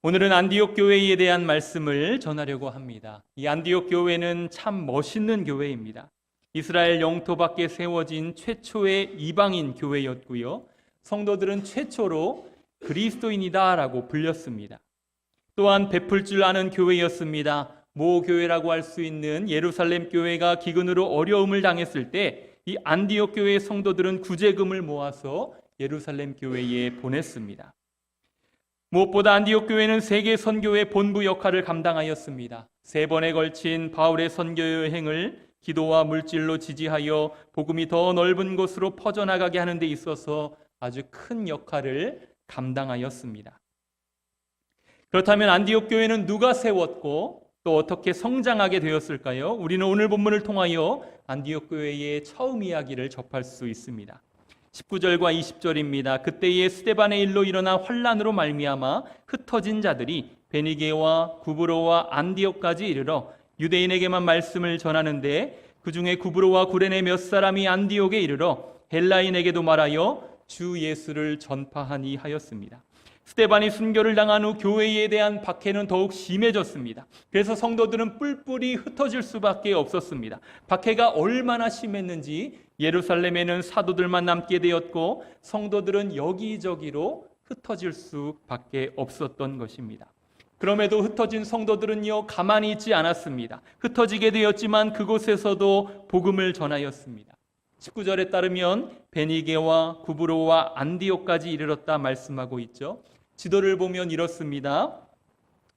오늘은 안디옥 교회에 대한 말씀을 전하려고 합니다. 이 안디옥 교회는 참 멋있는 교회입니다. 이스라엘 영토 밖에 세워진 최초의 이방인 교회였고요. 성도들은 최초로 그리스도인이다라고 불렸습니다. 또한 베풀 줄 아는 교회였습니다. 모교회라고 할 수 있는 예루살렘 교회가 기근으로 어려움을 당했을 때 이 안디옥 교회의 성도들은 구제금을 모아서 예루살렘 교회에 보냈습니다. 무엇보다 안디옥 교회는 세계 선교의 본부 역할을 감당하였습니다. 3번에 걸친 바울의 선교 여행을 기도와 물질로 지지하여 복음이 더 넓은 곳으로 퍼져나가게 하는 데 있어서 아주 큰 역할을 감당하였습니다. 그렇다면 안디옥 교회는 누가 세웠고 또 어떻게 성장하게 되었을까요? 우리는 오늘 본문을 통하여 안디옥 교회의 처음 이야기를 접할 수 있습니다. 19절과 20절입니다. 그때에 스데반의 일로 일어나 환란으로 말미암아 흩어진 자들이 베니게와 구브로와 안디옥까지 이르러 유대인에게만 말씀을 전하는데 그 중에 구브로와 구레네 몇 사람이 안디옥에 이르러 헬라인에게도 말하여 주 예수를 전파하니 하였습니다. 스데반이 순교를 당한 후 교회에 대한 박해는 더욱 심해졌습니다. 그래서 성도들은 뿔뿔이 흩어질 수밖에 없었습니다. 박해가 얼마나 심했는지 예루살렘에는 사도들만 남게 되었고 성도들은 여기저기로 흩어질 수밖에 없었던 것입니다. 그럼에도 흩어진 성도들은요 가만히 있지 않았습니다. 흩어지게 되었지만 그곳에서도 복음을 전하였습니다. 19절에 따르면 베니게와 구브로와 안디옥까지 이르렀다 말씀하고 있죠. 지도를 보면 이렇습니다.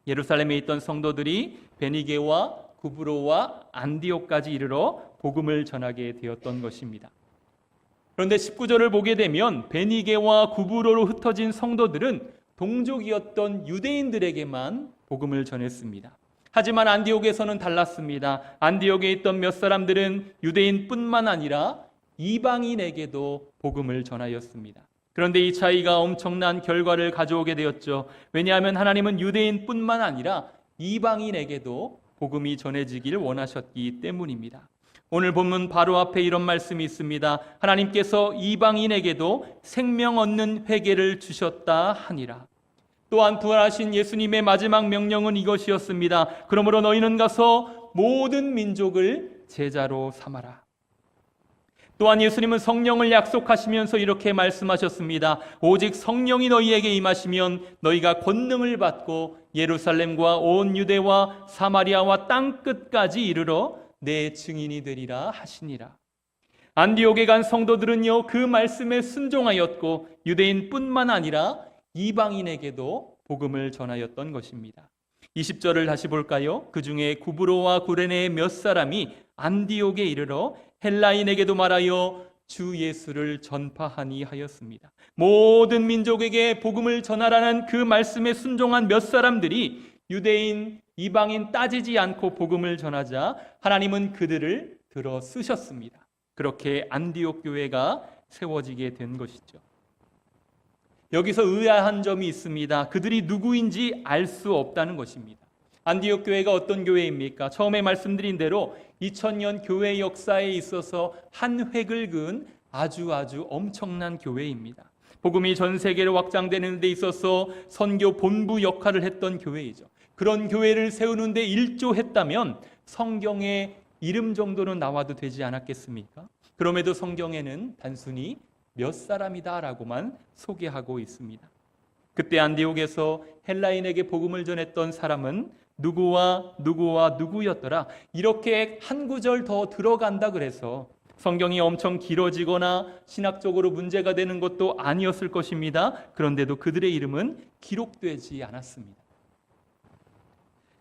예루살렘에 있던 성도들이 베니게와 구브로와 안디옥까지 이르러 복음을 전하게 되었던 것입니다. 그런데 19절을 보게 되면 베니게와 구브로로 흩어진 성도들은 동족이었던 유대인들에게만 복음을 전했습니다. 하지만 안디옥에서는 달랐습니다. 안디옥에 있던 몇 사람들은 유대인뿐만 아니라 이방인에게도 복음을 전하였습니다. 그런데 이 차이가 엄청난 결과를 가져오게 되었죠. 왜냐하면 하나님은 유대인뿐만 아니라 이방인에게도 복음이 전해지길 원하셨기 때문입니다. 오늘 본문 바로 앞에 이런 말씀이 있습니다. 하나님께서 이방인에게도 생명 얻는 회개를 주셨다 하니라. 또한 부활하신 예수님의 마지막 명령은 이것이었습니다. 그러므로 너희는 가서 모든 민족을 제자로 삼아라. 또한 예수님은 성령을 약속하시면서 이렇게 말씀하셨습니다. 오직 성령이 너희에게 임하시면 너희가 권능을 받고 예루살렘과 온 유대와 사마리아와 땅끝까지 이르러 내 증인이 되리라 하시니라. 안디옥에 간 성도들은요 그 말씀에 순종하였고 유대인뿐만 아니라 이방인에게도 복음을 전하였던 것입니다. 20절을 다시 볼까요? 그 중에 구브로와 구레네의 몇 사람이 안디옥에 이르러 헬라인에게도 말하여 주 예수를 전파하니 하였습니다. 모든 민족에게 복음을 전하라는 그 말씀에 순종한 몇 사람들이 유대인, 이방인 따지지 않고 복음을 전하자 하나님은 그들을 들어 쓰셨습니다. 그렇게 안디옥 교회가 세워지게 된 것이죠. 여기서 의아한 점이 있습니다. 그들이 누구인지 알 수 없다는 것입니다. 안디옥 교회가 어떤 교회입니까? 처음에 말씀드린 대로 2000년 교회 역사에 있어서 한 획을 그은 아주 엄청난 교회입니다. 복음이 전 세계로 확장되는 데 있어서 선교 본부 역할을 했던 교회이죠. 그런 교회를 세우는 데 일조했다면 성경에 이름 정도는 나와도 되지 않았겠습니까? 그럼에도 성경에는 단순히 몇 사람이다라고만 소개하고 있습니다. 그때 안디옥에서 헬라인에게 복음을 전했던 사람은 누구와 누구였더라. 이렇게 한 구절 더 들어간다 그래서 성경이 엄청 길어지거나 신학적으로 문제가 되는 것도 아니었을 것입니다. 그런데도 그들의 이름은 기록되지 않았습니다.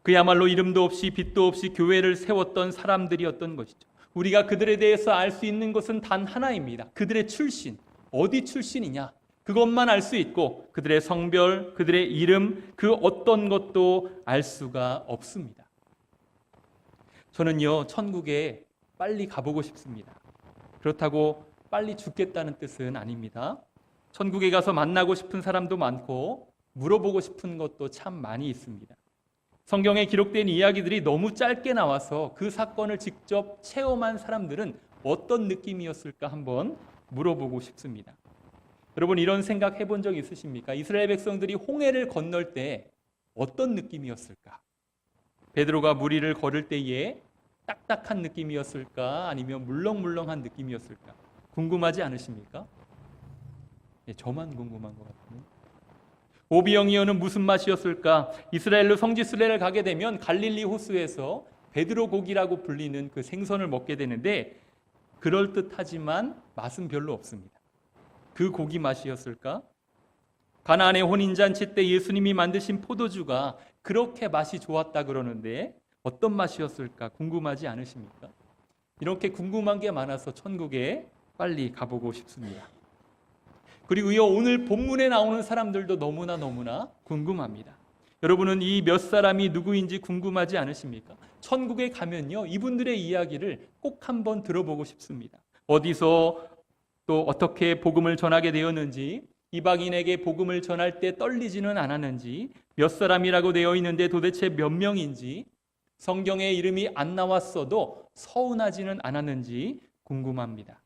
그야말로 이름도 없이 빛도 없이 교회를 세웠던 사람들이었던 것이죠. 우리가 그들에 대해서 알 수 있는 것은 단 하나입니다. 그들의 출신, 어디 출신이냐? 그것만 알 수 있고 그들의 성별, 그들의 이름, 그 어떤 것도 알 수가 없습니다. 저는요, 천국에 빨리 가보고 싶습니다. 그렇다고 빨리 죽겠다는 뜻은 아닙니다. 천국에 가서 만나고 싶은 사람도 많고 물어보고 싶은 것도 참 많이 있습니다. 성경에 기록된 이야기들이 너무 짧게 나와서 그 사건을 직접 체험한 사람들은 어떤 느낌이었을까 한번 물어보고 싶습니다. 여러분 이런 생각 해본 적 있으십니까? 이스라엘 백성들이 홍해를 건널 때 어떤 느낌이었을까? 베드로가 무리를 걸을 때에 딱딱한 느낌이었을까? 아니면 물렁물렁한 느낌이었을까? 궁금하지 않으십니까? 네, 저만 궁금한 것 같아요. 오비영이어는 무슨 맛이었을까? 이스라엘로 성지 순례를 가게 되면 갈릴리 호수에서 베드로 고기라고 불리는 그 생선을 먹게 되는데 그럴듯하지만 맛은 별로 없습니다. 그 고기 맛이었을까? 가나안의 혼인잔치 때 예수님이 만드신 포도주가 그렇게 맛이 좋았다 그러는데 어떤 맛이었을까 궁금하지 않으십니까? 이렇게 궁금한 게 많아서 천국에 빨리 가보고 싶습니다. 그리고요, 오늘 본문에 나오는 사람들도 너무나 궁금합니다. 여러분은 이 몇 사람이 누구인지 궁금하지 않으십니까? 천국에 가면요, 이분들의 이야기를 꼭 한번 들어보고 싶습니다. 어디서 또 어떻게 복음을 전하게 되었는지, 이방인에게 복음을 전할 때 떨리지는 않았는지, 몇 사람이라고 되어 있는데 도대체 몇 명인지, 성경에 이름이 안 나왔어도 서운하지는 않았는지 궁금합니다.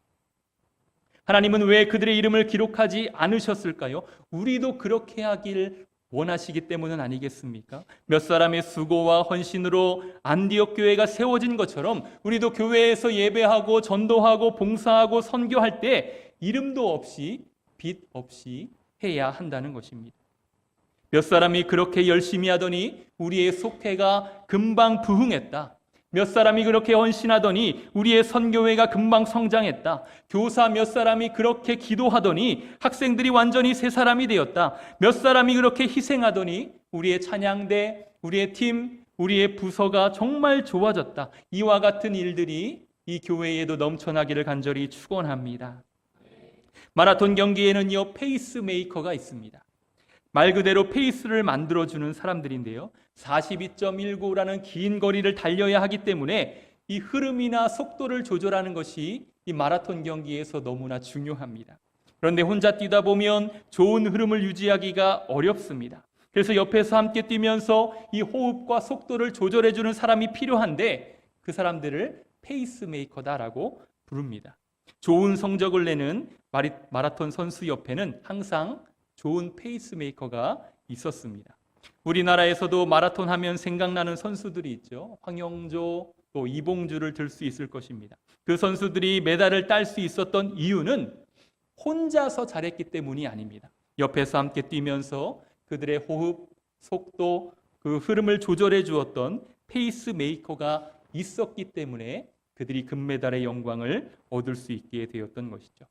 하나님은 왜 그들의 이름을 기록하지 않으셨을까요? 우리도 그렇게 하길 원하시기 때문은 아니겠습니까? 몇 사람의 수고와 헌신으로 안디옥 교회가 세워진 것처럼 우리도 교회에서 예배하고 전도하고 봉사하고 선교할 때 이름도 없이 빚 없이 해야 한다는 것입니다. 몇 사람이 그렇게 열심히 하더니 우리의 속회가 금방 부흥했다. 몇 사람이 그렇게 헌신하더니 우리의 선교회가 금방 성장했다. 교사 몇 사람이 그렇게 기도하더니 학생들이 완전히 새 사람이 되었다. 몇 사람이 그렇게 희생하더니 우리의 찬양대, 우리의 팀, 우리의 부서가 정말 좋아졌다. 이와 같은 일들이 이 교회에도 넘쳐나기를 간절히 축원합니다. 마라톤 경기에는요, 페이스메이커가 있습니다. 말 그대로 페이스를 만들어주는 사람들인데요, 42.19라는 긴 거리를 달려야 하기 때문에 이 흐름이나 속도를 조절하는 것이 이 마라톤 경기에서 너무나 중요합니다. 그런데 혼자 뛰다 보면 좋은 흐름을 유지하기가 어렵습니다. 그래서 옆에서 함께 뛰면서 이 호흡과 속도를 조절해주는 사람이 필요한데 그 사람들을 페이스메이커다라고 부릅니다. 좋은 성적을 내는 마라톤 선수 옆에는 항상 좋은 페이스메이커가 있었습니다. 우리나라에서도 마라톤 하면 생각나는 선수들이 있죠. 황영조, 또 이봉주를 들 수 있을 것입니다. 그 선수들이 메달을 딸 수 있었던 이유는 혼자서 잘했기 때문이 아닙니다. 옆에서 함께 뛰면서 그들의 호흡, 속도, 그 흐름을 조절해 주었던 페이스메이커가 있었기 때문에 그들이 금메달의 영광을 얻을 수 있게 되었던 것이죠.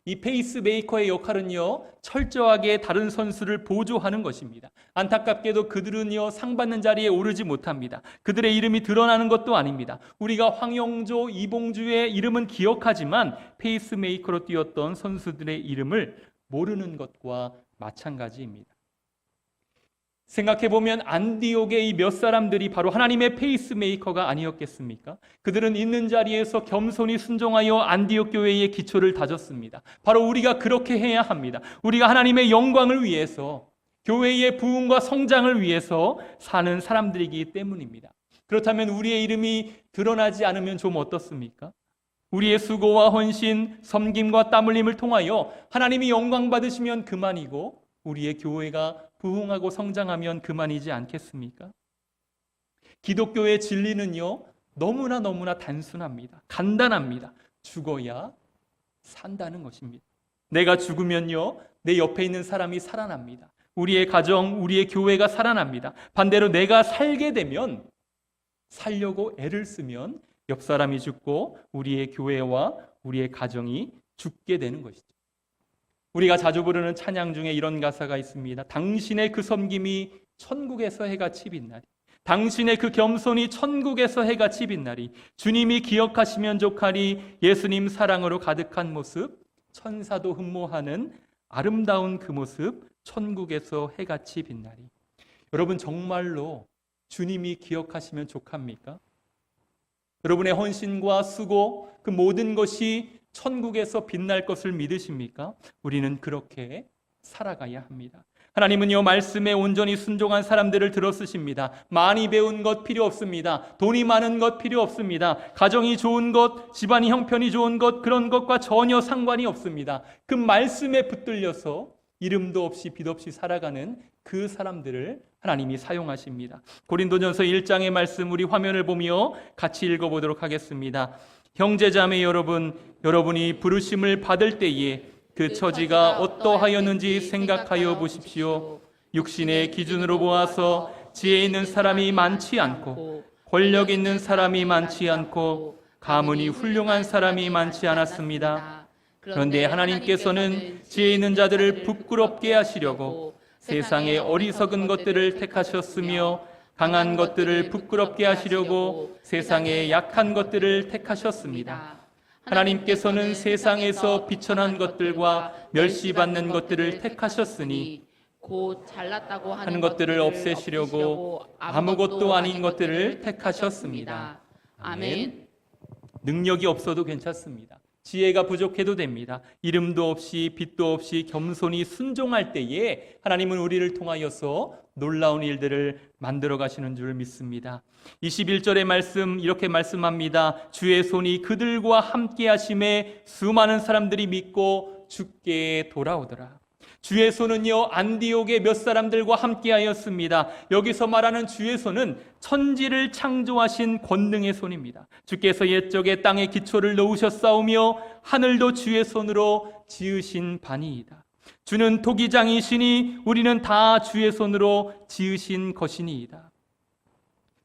이 페이스메이커의 역할은요, 철저하게 다른 선수를 보조하는 것입니다. 안타깝게도 그들은요, 상 받는 자리에 오르지 못합니다. 그들의 이름이 드러나는 것도 아닙니다. 우리가 황영조, 이봉주의 이름은 기억하지만 페이스메이커로 뛰었던 선수들의 이름을 모르는 것과 마찬가지입니다. 생각해보면 안디옥의 이 몇 사람들이 바로 하나님의 페이스메이커가 아니었겠습니까? 그들은 있는 자리에서 겸손히 순종하여 안디옥 교회의 기초를 다졌습니다. 바로 우리가 그렇게 해야 합니다. 우리가 하나님의 영광을 위해서, 교회의 부흥과 성장을 위해서 사는 사람들이기 때문입니다. 그렇다면 우리의 이름이 드러나지 않으면 좀 어떻습니까? 우리의 수고와 헌신, 섬김과 땀 흘림을 통하여 하나님이 영광 받으시면 그만이고 우리의 교회가 부흥하고 성장하면 그만이지 않겠습니까? 기독교의 진리는요, 너무나 단순합니다. 간단합니다. 죽어야 산다는 것입니다. 내가 죽으면요, 내 옆에 있는 사람이 살아납니다. 우리의 가정, 우리의 교회가 살아납니다. 반대로 내가 살게 되면, 살려고 애를 쓰면 옆 사람이 죽고 우리의 교회와 우리의 가정이 죽게 되는 것이죠. 우리가 자주 부르는 찬양 중에 이런 가사가 있습니다. 당신의 그 섬김이 천국에서 해같이 빛나리. 당신의 그 겸손이 천국에서 해같이 빛나리. 주님이 기억하시면 족하리. 예수님 사랑으로 가득한 모습, 천사도 흠모하는 아름다운 그 모습, 천국에서 해같이 빛나리. 여러분, 정말로 주님이 기억하시면 족합니까? 여러분의 헌신과 수고, 그 모든 것이 천국에서 빛날 것을 믿으십니까? 우리는 그렇게 살아가야 합니다. 하나님은요, 말씀에 온전히 순종한 사람들을 들어 쓰십니다. 많이 배운 것 필요 없습니다. 돈이 많은 것 필요 없습니다. 가정이 좋은 것, 집안이 형편이 좋은 것, 그런 것과 전혀 상관이 없습니다. 그 말씀에 붙들려서 이름도 없이 빛 없이 살아가는 그 사람들을 하나님이 사용하십니다. 고린도전서 1장의 말씀 우리 화면을 보며 같이 읽어보도록 하겠습니다. 형제자매 여러분, 여러분이 부르심을 받을 때에 그 처지가 어떠하였는지 생각하여 보십시오. 육신의 기준으로 보아서 지혜 있는 사람이 많지 않고 권력 있는 사람이 많지 않고 가문이 훌륭한 사람이 많지 않았습니다. 그런데 하나님께서는 지혜 있는 자들을 부끄럽게 하시려고 세상의 어리석은 것들을 택하셨으며 강한 것들을 부끄럽게 하시려고 세상의 약한 것들을 택하셨습니다. 하나님께서는 세상에서 비천한 것들과 멸시받는 것들을 택하셨으니 곧 잘났다고 하는 것들을 없애시려고 아무것도 아닌 것들을 택하셨습니다. 아멘. 능력이 없어도 괜찮습니다. 지혜가 부족해도 됩니다. 이름도 없이 빛도 없이 겸손히 순종할 때에 하나님은 우리를 통하여서 놀라운 일들을 만들어 가시는 줄 믿습니다. 21절의 말씀 이렇게 말씀합니다. 주의 손이 그들과 함께 하심에 수많은 사람들이 믿고 주께 돌아오더라. 주의 손은요 안디옥의 몇 사람들과 함께 하였습니다. 여기서 말하는 주의 손은 천지를 창조하신 권능의 손입니다. 주께서 옛적에 땅에 기초를 놓으셨사오며 하늘도 주의 손으로 지으신 바니이다. 주는 토기장이시니 우리는 다 주의 손으로 지으신 것이니이다.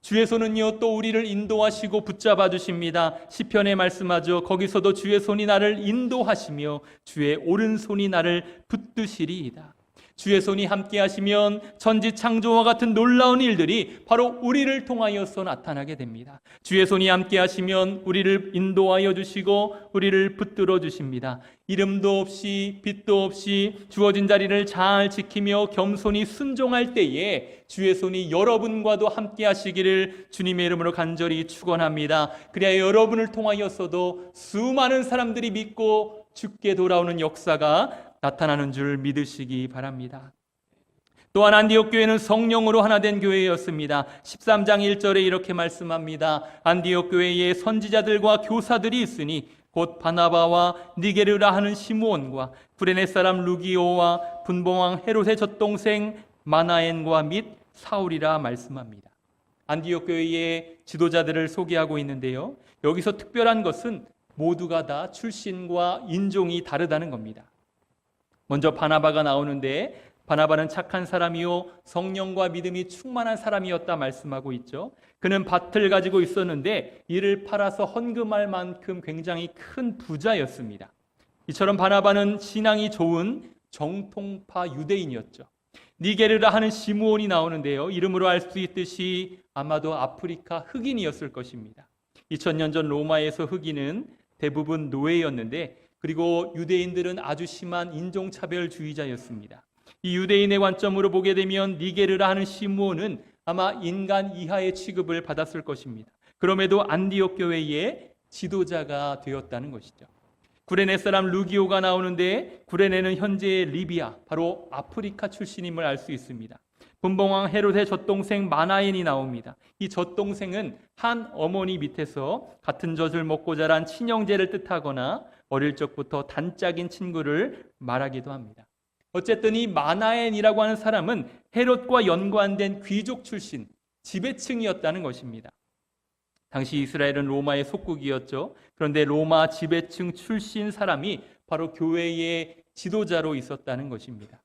주의 손은요 또 우리를 인도하시고 붙잡아 주십니다. 시편에 말씀하죠. 거기서도 주의 손이 나를 인도하시며 주의 오른손이 나를 붙드시리이다. 주의 손이 함께 하시면 천지 창조와 같은 놀라운 일들이 바로 우리를 통하여서 나타나게 됩니다. 주의 손이 함께 하시면 우리를 인도하여 주시고 우리를 붙들어 주십니다. 이름도 없이 빛도 없이 주어진 자리를 잘 지키며 겸손히 순종할 때에 주의 손이 여러분과도 함께 하시기를 주님의 이름으로 간절히 축원합니다. 그래야 여러분을 통하여서도 수많은 사람들이 믿고 주께 돌아오는 역사가 나타나는 줄 믿으시기 바랍니다. 또한 안디옥 교회는 성령으로 하나 된 교회였습니다. 13장 1절에 이렇게 말씀합니다. 안디옥 교회에 선지자들과 교사들이 있으니 곧 바나바와 니게르라 하는 시므온과 구레네 사람 루기오와 분봉왕 헤롯의 젖동생 마나엔과 및 사울이라 말씀합니다. 안디옥 교회의 지도자들을 소개하고 있는데요. 여기서 특별한 것은 모두가 다 출신과 인종이 다르다는 겁니다. 먼저 바나바가 나오는데 바나바는 착한 사람이요 성령과 믿음이 충만한 사람이었다 말씀하고 있죠. 그는 밭을 가지고 있었는데 이를 팔아서 헌금할 만큼 굉장히 큰 부자였습니다. 이처럼 바나바는 신앙이 좋은 정통파 유대인이었죠. 니게르라 하는 시므온이 나오는데요. 이름으로 알 수 있듯이 아마도 아프리카 흑인이었을 것입니다. 2000년 전 로마에서 흑인은 대부분 노예였는데 그리고 유대인들은 아주 심한 인종차별주의자였습니다. 이 유대인의 관점으로 보게 되면 니게르라 하는 시므온은 아마 인간 이하의 취급을 받았을 것입니다. 그럼에도 안디옥 교회의 지도자가 되었다는 것이죠. 구레네 사람 루기오가 나오는데 구레네는 현재의 리비아, 바로 아프리카 출신임을 알 수 있습니다. 분봉왕 헤롯의 젖동생 마나엔이 나옵니다. 이 젖동생은 한 어머니 밑에서 같은 젖을 먹고 자란 친형제를 뜻하거나 어릴 적부터 단짝인 친구를 말하기도 합니다. 어쨌든 이 마나엔이라고 하는 사람은 헤롯과 연관된 귀족 출신, 지배층이었다는 것입니다. 당시 이스라엘은 로마의 속국이었죠. 그런데 로마 지배층 출신 사람이 바로 교회의 지도자로 있었다는 것입니다.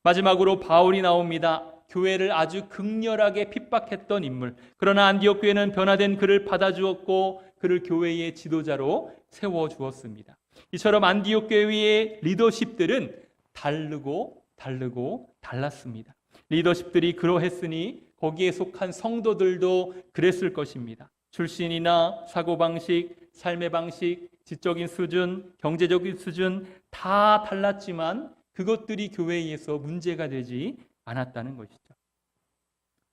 마지막으로 바울이 나옵니다. 교회를 아주 극렬하게 핍박했던 인물. 그러나 안디옥 교회는 변화된 그를 받아주었고 그를 교회의 지도자로 세워주었습니다. 이처럼 안디옥 교회의 리더십들은 다르고 달랐습니다. 리더십들이 그러했으니 거기에 속한 성도들도 그랬을 것입니다. 출신이나 사고방식, 삶의 방식, 지적인 수준, 경제적인 수준 다 달랐지만 그것들이 교회에서 문제가 되지 않았다는 것이죠.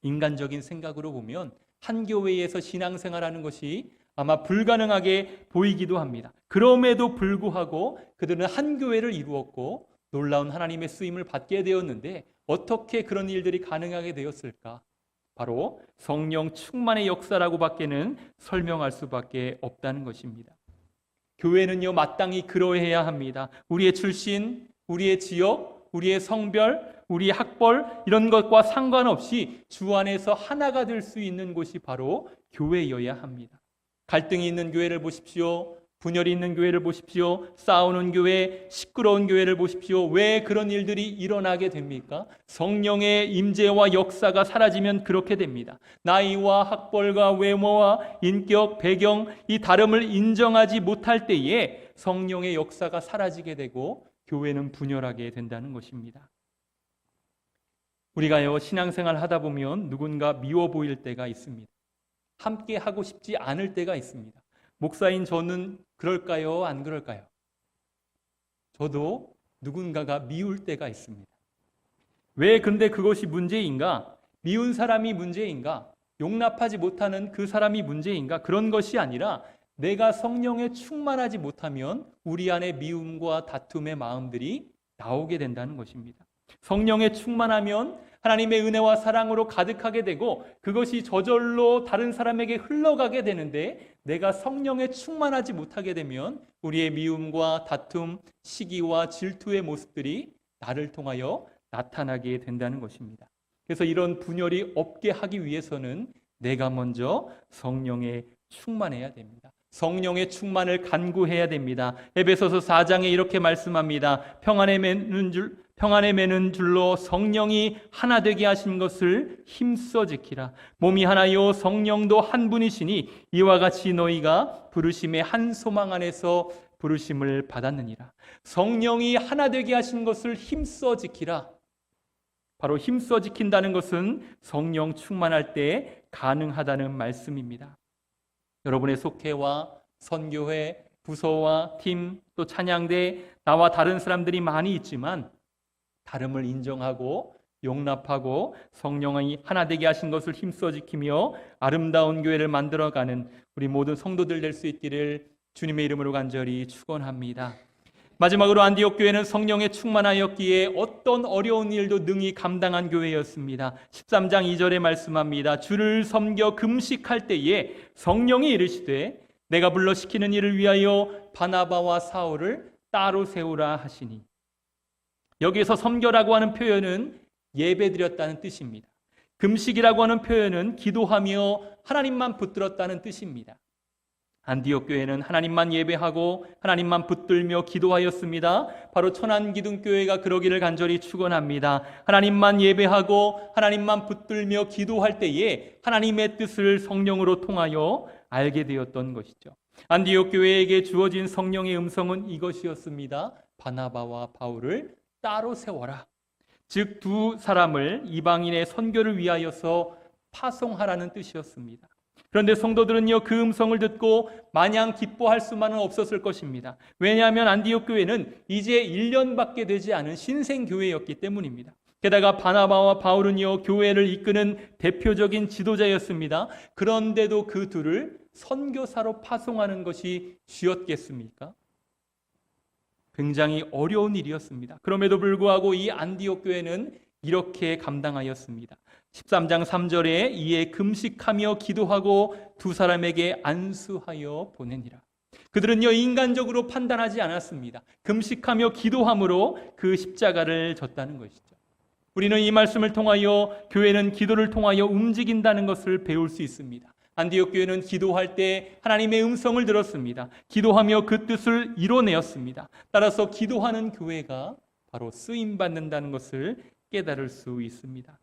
인간적인 생각으로 보면 한 교회에서 신앙생활하는 것이 아마 불가능하게 보이기도 합니다. 그럼에도 불구하고 그들은 한 교회를 이루었고 놀라운 하나님의 쓰임을 받게 되었는데 어떻게 그런 일들이 가능하게 되었을까? 바로 성령 충만의 역사라고 밖에는 설명할 수밖에 없다는 것입니다. 교회는요 마땅히 그러해야 합니다. 우리의 출신, 우리의 지역, 우리의 성별, 우리 학벌 이런 것과 상관없이 주 안에서 하나가 될 수 있는 곳이 바로 교회여야 합니다. 갈등이 있는 교회를 보십시오. 분열이 있는 교회를 보십시오. 싸우는 교회, 시끄러운 교회를 보십시오. 왜 그런 일들이 일어나게 됩니까? 성령의 임재와 역사가 사라지면 그렇게 됩니다. 나이와 학벌과 외모와 인격, 배경, 이 다름을 인정하지 못할 때에 성령의 역사가 사라지게 되고 교회는 분열하게 된다는 것입니다. 우리가요, 신앙생활 하다 보면 누군가 미워 보일 때가 있습니다. 함께 하고 싶지 않을 때가 있습니다. 목사인 저는 그럴까요? 안 그럴까요? 저도 누군가가 미울 때가 있습니다. 왜 근데 그것이 문제인가? 미운 사람이 문제인가? 용납하지 못하는 그 사람이 문제인가? 그런 것이 아니라 내가 성령에 충만하지 못하면 우리 안에 미움과 다툼의 마음들이 나오게 된다는 것입니다. 성령에 충만하면 하나님의 은혜와 사랑으로 가득하게 되고 그것이 저절로 다른 사람에게 흘러가게 되는데 내가 성령에 충만하지 못하게 되면 우리의 미움과 다툼, 시기와 질투의 모습들이 나를 통하여 나타나게 된다는 것입니다. 그래서 이런 분열이 없게 하기 위해서는 내가 먼저 성령에 충만해야 됩니다. 성령의 충만을 간구해야 됩니다. 에베소서 4장에 이렇게 말씀합니다. 평안에 매는 줄로 성령이 하나 되게 하신 것을 힘써 지키라. 몸이 하나요 성령도 한 분이시니 이와 같이 너희가 부르심의 한 소망 안에서 부르심을 받았느니라. 성령이 하나 되게 하신 것을 힘써 지키라. 바로 힘써 지킨다는 것은 성령 충만할 때 가능하다는 말씀입니다. 여러분의 속회와 선교회, 부서와 팀, 또 찬양대, 나와 다른 사람들이 많이 있지만 다름을 인정하고 용납하고 성령이 하나 되게 하신 것을 힘써 지키며 아름다운 교회를 만들어가는 우리 모든 성도들 될 수 있기를 주님의 이름으로 간절히 축원합니다. 마지막으로 안디옥 교회는 성령에 충만하였기에 어떤 어려운 일도 능히 감당한 교회였습니다. 13장 2절에 말씀합니다. 주를 섬겨 금식할 때에 성령이 이르시되 내가 불러 시키는 일을 위하여 바나바와 사울을 따로 세우라 하시니. 여기에서 섬겨라고 하는 표현은 예배드렸다는 뜻입니다. 금식이라고 하는 표현은 기도하며 하나님만 붙들었다는 뜻입니다. 안디옥 교회는 하나님만 예배하고 하나님만 붙들며 기도하였습니다. 바로 천안기둥교회가 그러기를 간절히 축원합니다. 하나님만 예배하고 하나님만 붙들며 기도할 때에 하나님의 뜻을 성령으로 통하여 알게 되었던 것이죠. 안디옥 교회에게 주어진 성령의 음성은 이것이었습니다. 바나바와 바울을 따로 세워라. 즉 두 사람을 이방인의 선교를 위하여서 파송하라는 뜻이었습니다. 그런데 성도들은요, 그 음성을 듣고 마냥 기뻐할 수만은 없었을 것입니다. 왜냐하면 안디옥 교회는 이제 1년밖에 되지 않은 신생교회였기 때문입니다. 게다가 바나바와 바울은요, 교회를 이끄는 대표적인 지도자였습니다. 그런데도 그 둘을 선교사로 파송하는 것이 쉬웠겠습니까? 굉장히 어려운 일이었습니다. 그럼에도 불구하고 이 안디옥 교회는 이렇게 감당하였습니다. 13장 3절에 이에 금식하며 기도하고 두 사람에게 안수하여 보내니라. 그들은요, 인간적으로 판단하지 않았습니다. 금식하며 기도함으로 그 십자가를 졌다는 것이죠. 우리는 이 말씀을 통하여 교회는 기도를 통하여 움직인다는 것을 배울 수 있습니다. 안디옥 교회는 기도할 때 하나님의 음성을 들었습니다. 기도하며 그 뜻을 이뤄내었습니다. 따라서 기도하는 교회가 바로 쓰임받는다는 것을 깨달을 수 있습니다.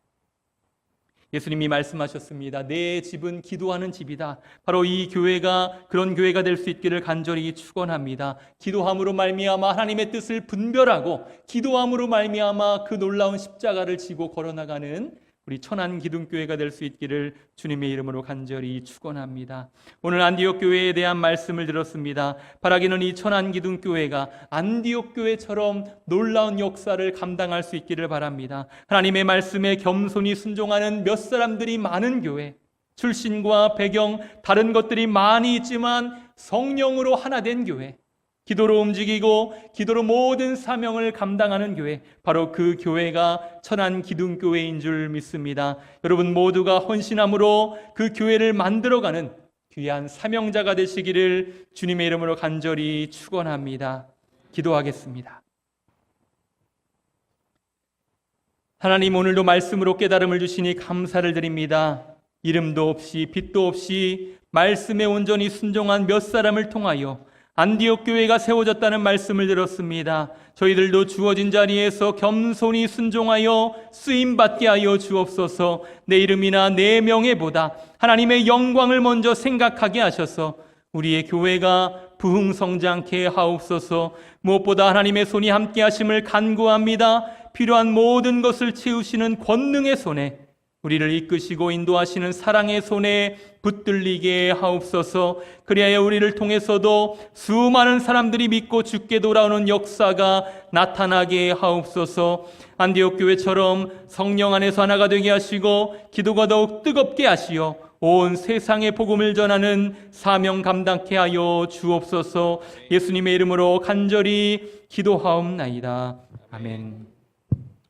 예수님이 말씀하셨습니다. 내 집은 기도하는 집이다. 바로 이 교회가 그런 교회가 될 수 있기를 간절히 축원합니다. 기도함으로 말미암아 하나님의 뜻을 분별하고 기도함으로 말미암아 그 놀라운 십자가를 지고 걸어나가는 우리 천안기둥교회가 될 수 있기를 주님의 이름으로 간절히 축원합니다. 오늘 안디옥 교회에 대한 말씀을 들었습니다. 바라기는 이 천안기둥교회가 안디옥 교회처럼 놀라운 역사를 감당할 수 있기를 바랍니다. 하나님의 말씀에 겸손히 순종하는 몇 사람들이 많은 교회, 출신과 배경, 다른 것들이 많이 있지만 성령으로 하나 된 교회, 기도로 움직이고 기도로 모든 사명을 감당하는 교회, 바로 그 교회가 천안기둥교회인 줄 믿습니다. 여러분 모두가 헌신함으로 그 교회를 만들어가는 귀한 사명자가 되시기를 주님의 이름으로 간절히 축원합니다. 기도하겠습니다. 하나님, 오늘도 말씀으로 깨달음을 주시니 감사를 드립니다. 이름도 없이 빛도 없이 말씀에 온전히 순종한 몇 사람을 통하여 안디옥 교회가 세워졌다는 말씀을 들었습니다. 저희들도 주어진 자리에서 겸손히 순종하여 쓰임받게 하여 주옵소서. 내 이름이나 내 명예보다 하나님의 영광을 먼저 생각하게 하셔서 우리의 교회가 부흥성장케 하옵소서. 무엇보다 하나님의 손이 함께 하심을 간구합니다. 필요한 모든 것을 채우시는 권능의 손에, 우리를 이끄시고 인도하시는 사랑의 손에 붙들리게 하옵소서. 그리하여 우리를 통해서도 수많은 사람들이 믿고 주께 돌아오는 역사가 나타나게 하옵소서. 안디옥 교회처럼 성령 안에서 하나가 되게 하시고 기도가 더욱 뜨겁게 하시어 온 세상에 복음을 전하는 사명 감당케 하여 주옵소서. 예수님의 이름으로 간절히 기도하옵나이다. 아멘.